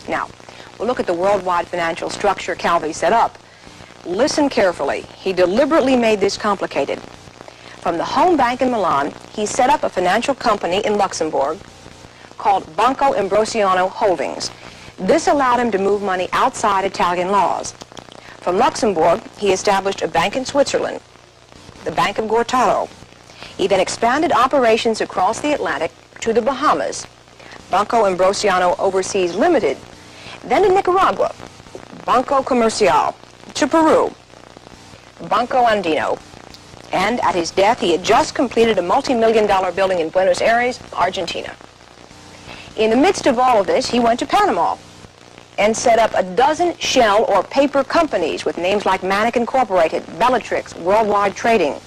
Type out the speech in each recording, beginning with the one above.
Now, we'll look at the worldwide financial structure Calvi set up. Listen carefully. He deliberately made this complicated. From the home bank in Milan, he set up a financial company in Luxembourg called Banco Ambrosiano Holdings. This allowed him to move money outside Italian laws. From Luxembourg, he established a bank in Switzerland, the Bank of Gortaro. He then expanded operations across the Atlantic to the Bahamas, Banco Ambrosiano Overseas Limited, then to Nicaragua, Banco Comercial, to Peru, Banco Andino, and at his death, he had just completed a multi-million-dollar building in Buenos Aires, Argentina. In the midst of all of this, he went to Panama and set up a dozen shell or paper companies with names like Manic Incorporated, Bellatrix, Worldwide Trading.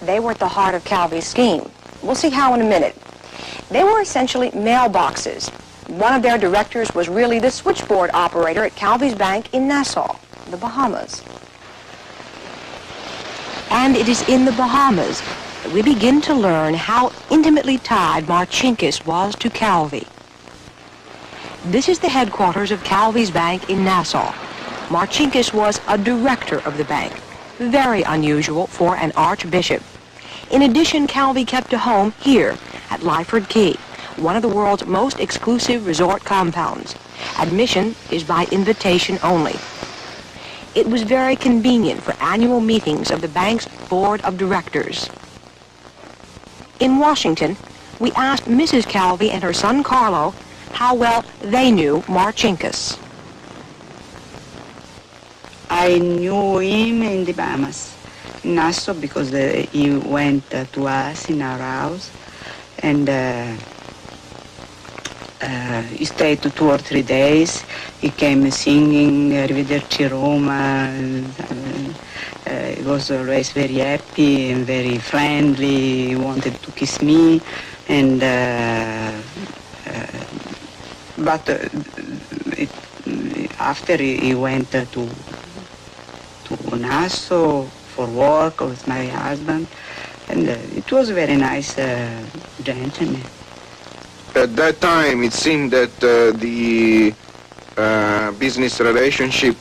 They were at the heart of Calvi's scheme. We'll see how in a minute. They were essentially mailboxes. One of their directors was really the switchboard operator at Calvi's bank in Nassau, the Bahamas. And it is in the Bahamas that we begin to learn how intimately tied Marcinkus was to Calvi. This is the headquarters of Calvi's bank in Nassau. Marcinkus was a director of the bank, very unusual for an archbishop. In addition, Calvi kept a home here at Lyford Key, one of the world's most exclusive resort compounds. Admission is by invitation only. It was very convenient for annual meetings of the bank's board of directors. In Washington, we asked Mrs. Calvi and her son Carlo how well they knew Marcinkus. I knew him in the Bahamas, in Nassau, because he went to us in our house, and he stayed 2 or 3 days. He came singing Arrivederci Roma. He was always very happy and very friendly. He wanted to kiss me, and but after he went to Nassau for work with my husband, and it was a very nice gentleman. At that time, it seemed that the business relationship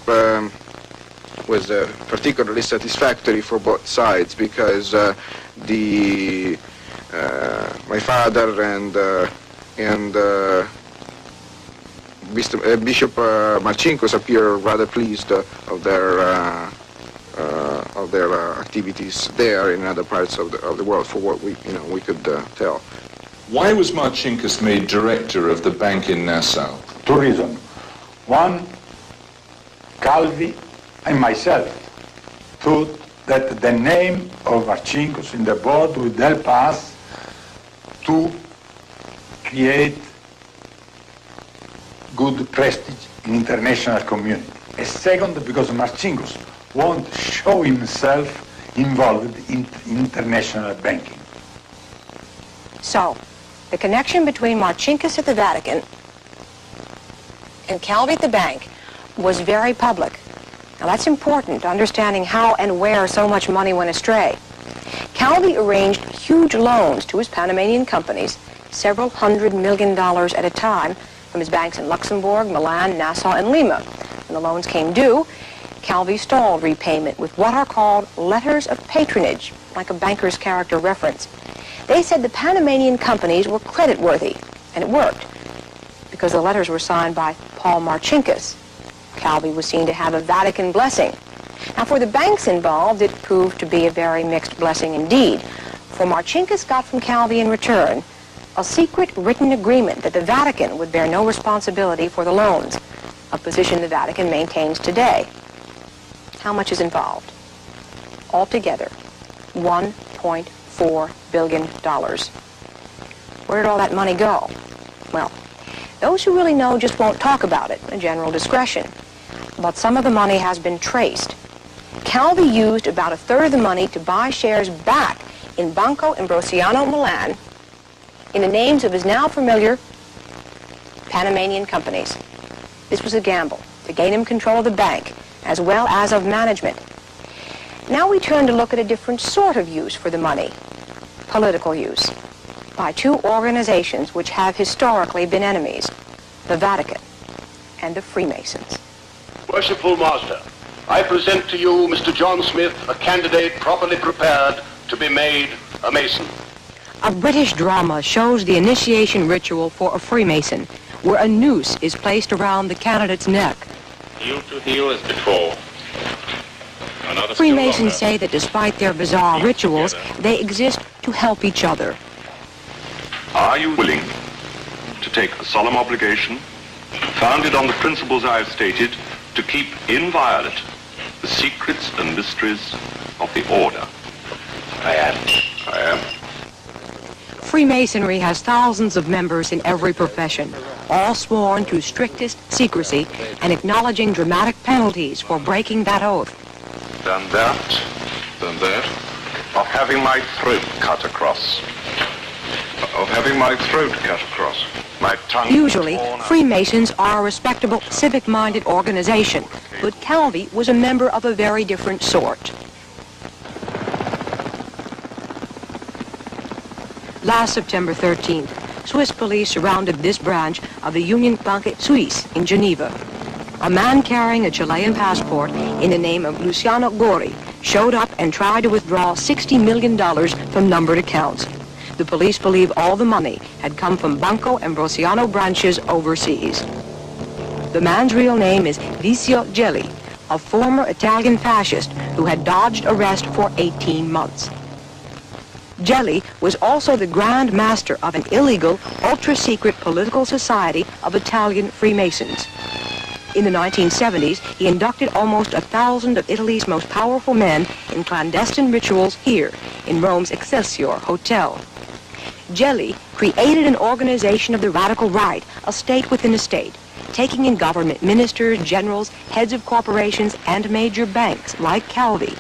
was particularly satisfactory for both sides, because my father and Bishop Marcinkus appear rather pleased of their activities there in other parts of the world, for what we could tell. Why was Marcinkus made director of the bank in Nassau? 2 reasons. One, Calvi and myself thought that the name of Marcinkus in the board would help us to create good prestige in international community. A second, because Marcinkus won't show himself involved in international banking. So, the connection between Marcinkus at the Vatican and Calvi at the bank was very public. Now that's important to understanding how and where so much money went astray. Calvi arranged huge loans to his Panamanian companies, several $100 million at a time, from his banks in Luxembourg, Milan, Nassau, and Lima. When the loans came due, Calvi stalled repayment with what are called letters of patronage, like a banker's character reference. They said the Panamanian companies were creditworthy, and it worked, because the letters were signed by Paul Marcinkus. Calvi was seen to have a Vatican blessing. Now, for the banks involved, it proved to be a very mixed blessing indeed, for Marcinkus got from Calvi in return a secret written agreement that the Vatican would bear no responsibility for the loans, a position the Vatican maintains today. How much is involved? Altogether, $1.4 billion. Where did all that money go? Well, those who really know just won't talk about it, a general discretion. But some of the money has been traced. Calvi used about 1/3 of the money to buy shares back in Banco Ambrosiano Milan in the names of his now familiar Panamanian companies. This was a gamble to gain him control of the bank as well as of management. Now we turn to look at a different sort of use for the money, political use, by 2 organizations which have historically been enemies, the Vatican and the Freemasons. Worshipful Master, I present to you Mr. John Smith, a candidate properly prepared to be made a Mason. A British drama shows the initiation ritual for a Freemason, where a noose is placed around the candidate's neck. Heel to heel as before. Another Freemasons say that despite their bizarre rituals, they exist to help each other. Are you willing to take a solemn obligation, founded on the principles I have stated, to keep inviolate the secrets and mysteries of the order? I am. I am. Freemasonry has thousands of members in every profession, all sworn to strictest secrecy and acknowledging dramatic penalties for breaking that oath. Than that, of having my throat cut across. My tongue Usually, torn out. Freemasons are a respectable, civic-minded organization, but Calvi was a member of a very different sort. Last September 13th, Swiss police surrounded this branch of the Union Banque Suisse in Geneva. A man carrying a Chilean passport in the name of Luciano Gori showed up and tried to withdraw $60 million from numbered accounts. The police believe all the money had come from Banco Ambrosiano branches overseas. The man's real name is Licio Gelli, a former Italian fascist who had dodged arrest for 18 months. Gelli was also the Grand Master of an illegal, ultra-secret political society of Italian Freemasons. In the 1970s, he inducted almost 1,000 of Italy's most powerful men in clandestine rituals here in Rome's Excelsior Hotel. Gelli created an organization of the radical right, a state within a state, taking in government ministers, generals, heads of corporations, and major banks like Calvi,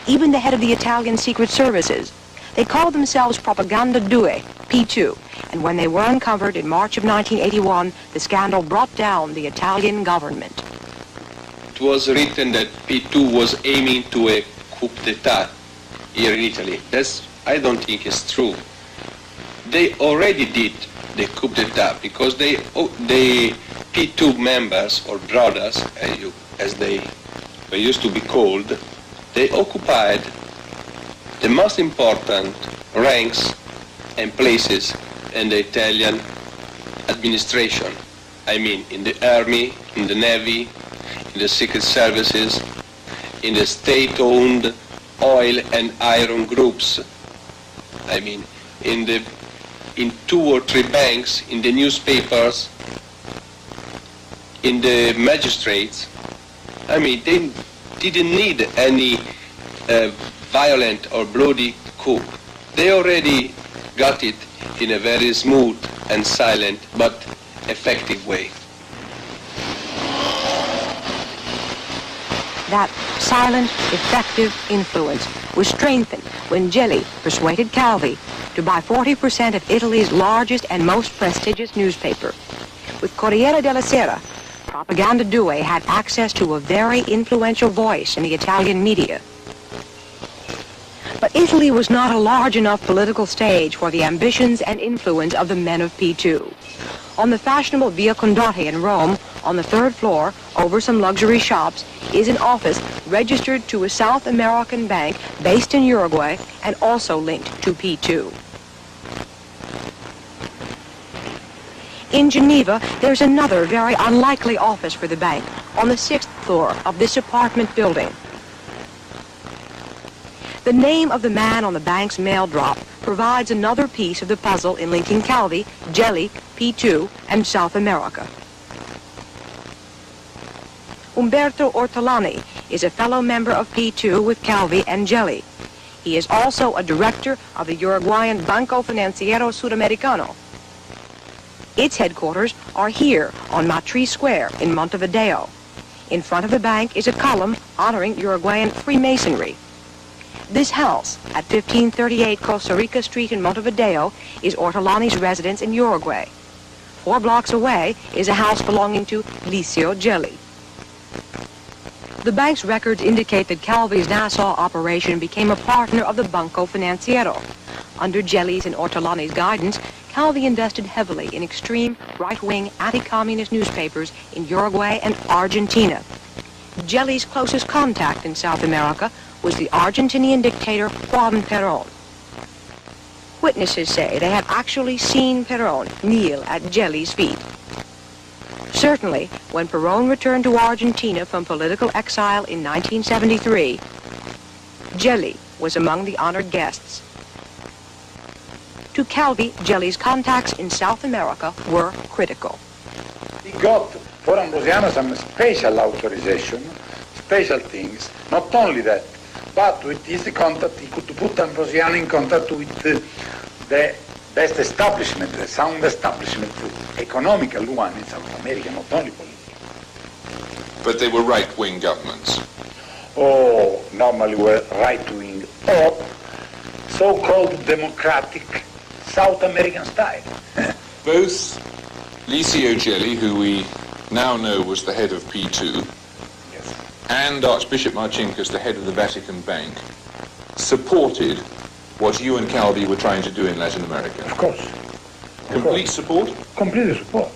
even the head of the Italian Secret Services. They called themselves Propaganda 2, P2, and when they were uncovered in March of 1981, the scandal brought down the Italian government. It was written that P2 was aiming to a coup d'etat here in Italy. I don't think it's true. They already did the coup d'etat because the P2 members, or brothers, as they were used to be called, they occupied the most important ranks and places in the Italian administration. I mean, in the army, in the navy, in the secret services, in the state-owned oil and iron groups. I mean, in 2 or 3 banks, in the newspapers, in the magistrates. I mean, they didn't need any violent or bloody coup. They already got it in a very smooth and silent but effective way. That silent, effective influence was strengthened when Gelli persuaded Calvi to buy 40% of Italy's largest and most prestigious newspaper. With Corriere della Sera, Propaganda 2 had access to a very influential voice in the Italian media. But Italy was not a large enough political stage for the ambitions and influence of the men of P2. On the fashionable Via Condotti in Rome, on the 3rd floor, over some luxury shops, is an office registered to a South American bank based in Uruguay and also linked to P2. In Geneva, there's another very unlikely office for the bank on the 6th floor of this apartment building. The name of the man on the bank's mail drop provides another piece of the puzzle in linking Calvi, Gelli, P2, and South America. Umberto Ortolani is a fellow member of P2 with Calvi and Gelli. He is also a director of the Uruguayan Banco Financiero Sudamericano. Its headquarters are here on Matriz Square in Montevideo. In front of the bank is a column honoring Uruguayan Freemasonry. This house at 1538 Costa Rica Street in Montevideo is Ortolani's residence in Uruguay. 4 blocks away is a house belonging to Licio Gelli. The bank's records indicate that Calvi's Nassau operation became a partner of the Banco Financiero. Under Gelli's and Ortolani's guidance, Calvi invested heavily in extreme right-wing anti-communist newspapers in Uruguay and Argentina. Gelli's closest contact in South America was the Argentinian dictator Juan Perón. Witnesses say they have actually seen Perón kneel at Gelli's feet. Certainly, when Perón returned to Argentina from political exile in 1973, Gelli was among the honored guests. To Calvi, Gelli's contacts in South America were critical. He got for Ambrosiano some special authorization, special things. Not only that, but with his contact, he could put Ambrosiano in contact with the best establishment, the sound establishment, economical one in South America, not only political. But they were right-wing governments. Oh, normally were right-wing or so-called democratic South American style. Both Licio Gelli, who we now know was the head of P2, Yes. and Archbishop Marcinkus, the head of the Vatican Bank, supported what you and Calvi were trying to do in Latin America. Of course. Complete support? Complete support.